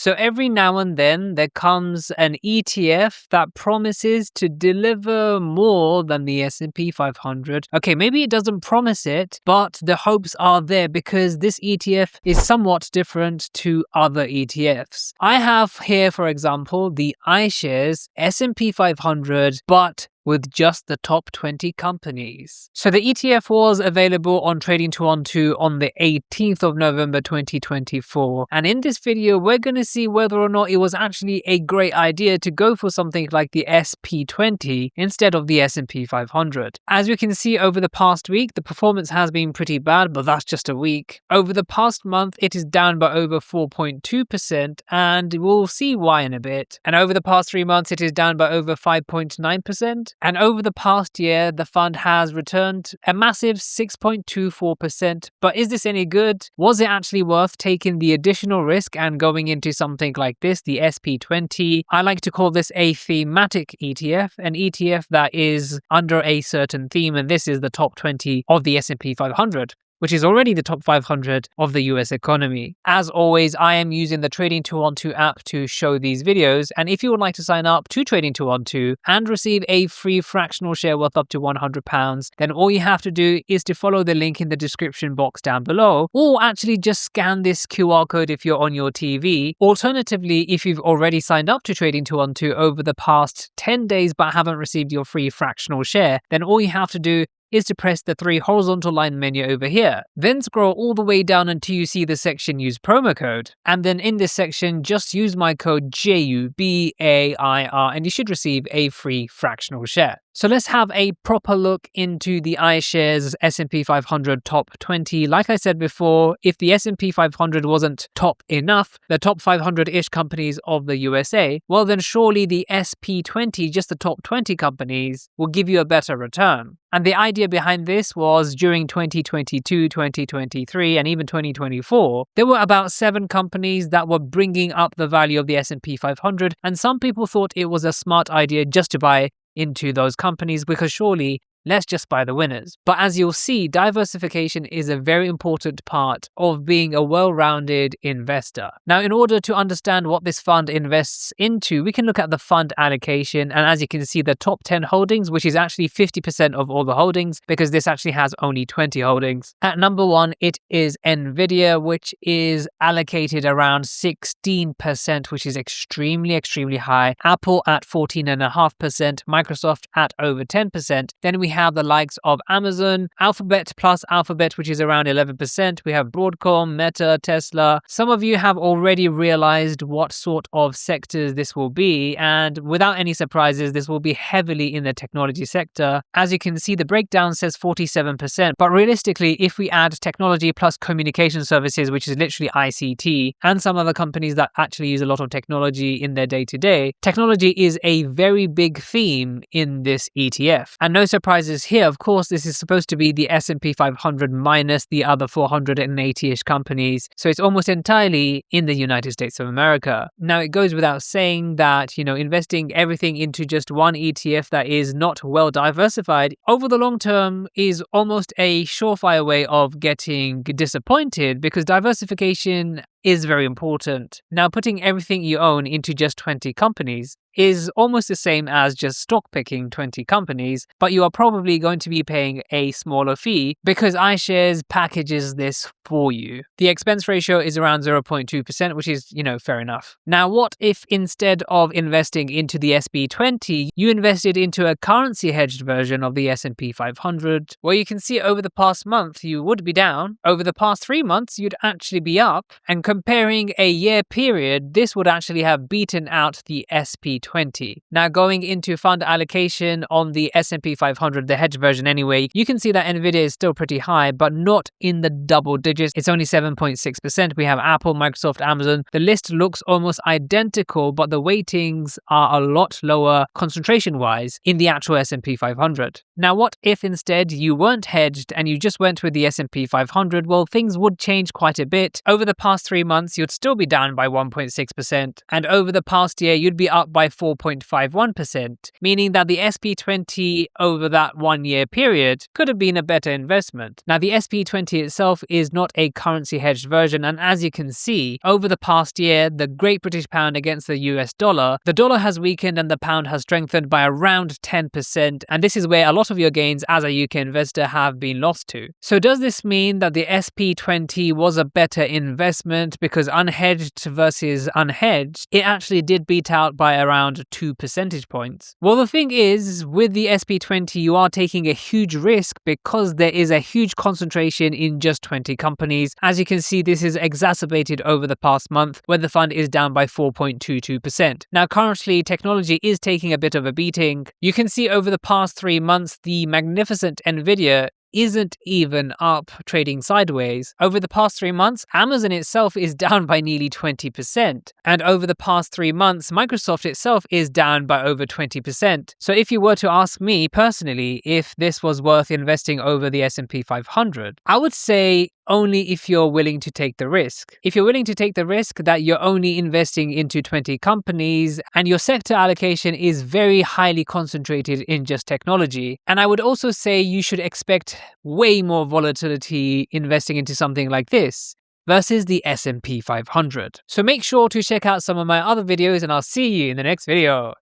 So every now and then there comes an ETF that promises to deliver more than the S&P 500. Okay, maybe it doesn't promise it, but the hopes are there because this ETF is somewhat different to other ETFs. I have here, for example, the iShares S&P 500, but with just the top 20 companies. So the ETF was available on Trading 212 on the 18th of November 2024. And in this video, we're going to see whether or not it was actually a great idea to go for something like the SP20 instead of the S&P 500. As you can see, over the past week, the performance has been pretty bad, but that's just a week. Over the past month, it is down by over 4.2%, and we'll see why in a bit. And over the past 3 months, it is down by over 5.9%. And over the past year, the fund has returned a massive 6.24%. But is this any good? Was it actually worth taking the additional risk and going into something like this, the SP20? I like to call this a thematic ETF, an ETF that is under a certain theme, and this is the top 20 of the S&P 500. Which is already the top 500 of the US economy. As always, I am using the Trading 212 app to show these videos, and if you would like to sign up to Trading 212 and receive a free fractional share worth up to £100, then all you have to do is to follow the link in the description box down below, or actually just scan this QR code if you're on your TV. Alternatively, if you've already signed up to Trading 212 over the past 10 days but haven't received your free fractional share, then all you have to do is to press the 3 horizontal line menu over here. Then scroll all the way down until you see the section use promo code. And then in this section, just use my code JUBAIR and you should receive a free fractional share. So let's have a proper look into the iShares S&P 500 top 20. Like I said before, if the S&P 500 wasn't top enough, the top 500-ish companies of the USA, well then surely the SP20, just the top 20 companies, will give you a better return. And the idea behind this was during 2022, 2023, and even 2024, there were about 7 companies that were bringing up the value of the S&P 500, and some people thought it was a smart idea just to buy into those companies because surely let's just buy the winners. But as you'll see, diversification is a very important part of being a well-rounded investor. Now, in order to understand what this fund invests into, we can look at the fund allocation. And as you can see, the top 10 holdings, which is actually 50% of all the holdings, because this actually has only 20 holdings. At number 1, it is Nvidia, which is allocated around 16%, which is extremely high. Apple at 14.5%, Microsoft at over 10%. Then we have the likes of Amazon, Alphabet plus Alphabet, which is around 11%. We have Broadcom, Meta, Tesla. Some of you have already realized what sort of sectors this will be, and without any surprises, this will be heavily in the technology sector. As you can see, the breakdown says 47%, but realistically, if we add technology plus communication services, which is literally ICT, and some other companies that actually use a lot of technology in their day-to-day, technology is a very big theme in this ETF. And no surprise here, of course, this is supposed to be the S&P 500 minus the other 480-ish companies. So it's almost entirely in the United States of America. Now, it goes without saying that, investing everything into just one ETF that is not well diversified over the long term is almost a surefire way of getting disappointed because diversification is very important. Now, putting everything you own into just 20 companies is almost the same as just stock picking 20 companies, but you are probably going to be paying a smaller fee because iShares packages this for you. The expense ratio is around 0.2%, which is, fair enough. Now, what if instead of investing into the SP20, you invested into a currency hedged version of the S&P 500? Well, you can see over the past month, you would be down. Over the past 3 months, you'd actually be up. And comparing a year period, this would actually have beaten out the SP20. Now, going into fund allocation on the S&P 500, the hedge version anyway, you can see that Nvidia is still pretty high, but not in the double digits. It's only 7.6%. We have Apple, Microsoft, Amazon. The list looks almost identical, but the weightings are a lot lower concentration-wise in the actual S&P 500. Now, what if instead you weren't hedged and you just went with the S&P 500? Well, things would change quite a bit. Over the past 3 months, you'd still be down by 1.6%, and over the past year, you'd be up by 4.51%, meaning that the SP20 over that 1 year period could have been a better investment. Now, the SP20 itself is not a currency hedged version, and as you can see, over the past year, the Great British Pound against the US dollar, the dollar has weakened and the pound has strengthened by around 10%, and this is where a lot of your gains as a UK investor have been lost to. So does this mean that the SP20 was a better investment because unhedged versus unhedged, it actually did beat out by around 2 percentage points? Well, the thing is, with the SP20, you are taking a huge risk because there is a huge concentration in just 20 companies. As you can see, this is exacerbated over the past month where the fund is down by 4.22%. Now, currently, technology is taking a bit of a beating. You can see over the past 3 months, the magnificent Nvidia isn't even up, trading sideways. Over the past 3 months, Amazon itself is down by nearly 20%. And over the past 3 months, Microsoft itself is down by over 20%. So if you were to ask me personally if this was worth investing over the S&P 500, I would say only if you're willing to take the risk. If you're willing to take the risk that you're only investing into 20 companies and your sector allocation is very highly concentrated in just technology. And I would also say you should expect way more volatility investing into something like this versus the S&P 500. So make sure to check out some of my other videos and I'll see you in the next video.